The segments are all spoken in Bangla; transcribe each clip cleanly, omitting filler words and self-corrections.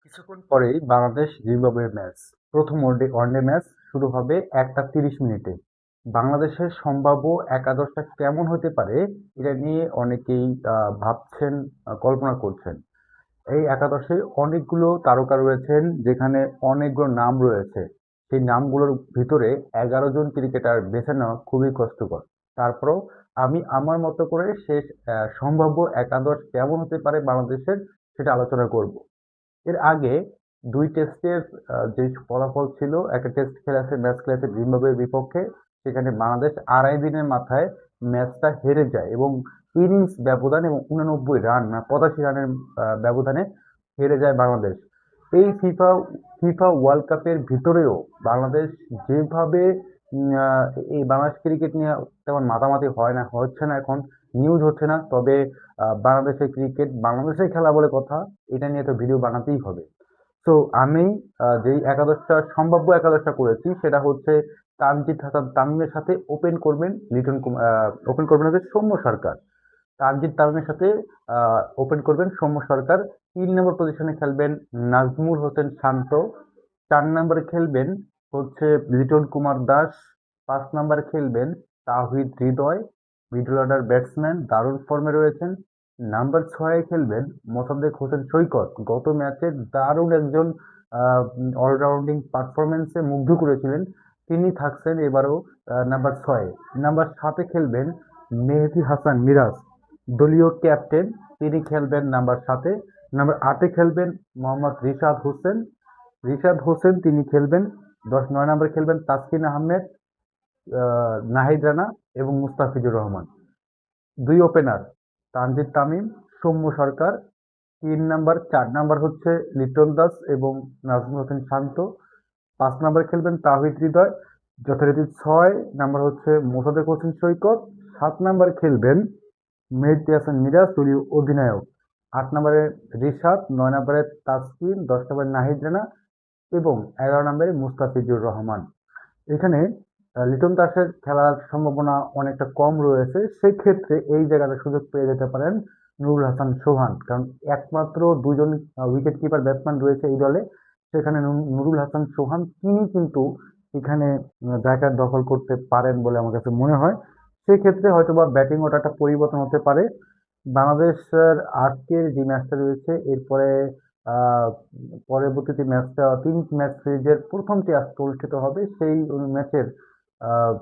কিছুক্ষণ পরেই বাংলাদেশ জিম্বাবুয়ে ম্যাচ। প্রথম ওয়ানডে ম্যাচ শুরু হবে 1টা 30 মিনিটে। বাংলাদেশের সম্ভাব্য একাদশটা কেমন হতে পারে এটা নিয়ে অনেকেই ভাবছেন, কল্পনা করছেন। এই একাদশে অনেকগুলো তারকা রয়েছেন, যেখানে অনেকগুলো নাম রয়েছে। সেই নামগুলোর ভিতরে 11 জন ক্রিকেটার বেছে নেওয়া খুবই কষ্টকর। তারপরেও আমি আমার মতো করে শেষ সম্ভাব্য একাদশ কেমন হতে পারে বাংলাদেশের, সেটা আলোচনা করব। এর আগে 2 টেস্টের যে ফলাফল ছিল, একটা টেস্ট খেলেছে, ম্যাচ খেলেছে জিম্বাবুয়ের বিপক্ষে। সেখানে বাংলাদেশ আড়াই দিনের মাথায় ম্যাচটা হেরে যায় এবং ইনিংস ব্যবধান এবং 89 রান, মানে 85 রানের ব্যবধানে হেরে যায় বাংলাদেশ। এই ফিফা ওয়ার্ল্ড কাপের ভিতরেও বাংলাদেশ যেভাবে এই বাংলাদেশ ক্রিকেট নিয়ে তেমন মাতামাতি হচ্ছে না, এখন নিউজ হচ্ছে না, তবে বাংলাদেশের ক্রিকেট বাংলাদেশের খেলা বলে কথা, এটা নিয়ে তো ভিডিও বানাতেই হবে। তো আমি যেই সম্ভাব্য একাদশটা করেছি সেটা হচ্ছে তানজিদ হাসান তামিমের সাথে ওপেন করবেন হচ্ছে সৌম্য সরকার। তানজিদ তামিমের সাথে ওপেন করবেন সৌম্য সরকার। 3 নম্বর পজিশনে খেলবেন নাজমুল হোসেন শান্ত। 4 নম্বরে খেলবেন হচ্ছে লিটন কুমার দাস। 5 নম্বরে খেলবেন Towhid Hridoy. Middle order batsman দারুণ ফর্মে রয়েছেন। নাম্বার 6-এ খেলবেন মোসাদ্দেক হোসেন সৈকত। গত ম্যাচে দারুণ একজন অলরাউন্ডিং পারফরমেন্সে মুগ্ধ করেছিলেন, তিনি থাকছেন এবারও নাম্বার 6-এ। নাম্বার 7-এ খেলবেন মেহেদী হাসান মিরাজ, দলীয় ক্যাপ্টেন, তিনি খেলবেন নাম্বার 7-এ। নাম্বার 8-এ খেলবেন মোহাম্মদ রিশাদ হোসেন, তিনি খেলবেন 9 নম্বরে খেলবেন তাসকিন আহমেদ, নাহিদ রানা এবং মুস্তাফিজুর রহমান। 2 ওপেনার তানজিদ তামিম, সৌম্য সরকার। 3 নম্বর 4 নম্বর হচ্ছে লিটন দাস এবং নাজমুল হোসেন শান্ত। 5 নম্বরে খেলবেন তাওহিদ হৃদয়, যথারীতি 6 নম্বর হচ্ছে মোসাদ্দেক হোসেন সৈকত। 7 নম্বরে খেলবেন মেহেদী হাসান মিরাজ, দলীয় অধিনায়ক। 8 নম্বরে রিশাদ, 9 নম্বরে তাসকিন, 10 নম্বরে নাহিদ রানা এবং 11 নম্বরে মুস্তাফিজুর রহমান। এখানে লিটন দাসের খেলার সম্ভাবনা অনেকটা কম রয়েছে, সেক্ষেত্রে এই জায়গাটা সুযোগ পেয়ে যেতে পারেন নুরুল হাসান সোহান, কারণ একমাত্র 2 জন উইকেট কিপার ব্যাটসম্যান রয়েছে এই দলে। সেখানে নুরুল হাসান সোহান তিনি কিন্তু এখানে জায়গা দখল করতে পারেন বলে আমার কাছে মনে হয়। সেক্ষেত্রে হয়তোবা ব্যাটিং অর্ডারটা পরিবর্তন হতে পারে। বাংলাদেশের আজকের যে ম্যাচটা রয়েছে, এরপরে আহ, পরবর্তীতে ম্যাচটা 3 ম্যাচ সিরিজের প্রথমটি আজকে অনুষ্ঠিত হবে। সেই ম্যাচের আহ,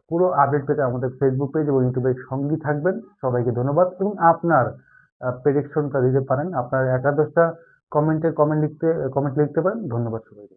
পুরো আপডেট পেতে আমাদের ফেসবুক পেজ এবং ইউটিউবে সঙ্গী থাকবেন। সবাইকে ধন্যবাদ এবং আপনার প্রেডিকশনটা দিতে পারেন, আপনার একাদশটা কমেন্ট লিখতে পারেন। ধন্যবাদ সবাইকে।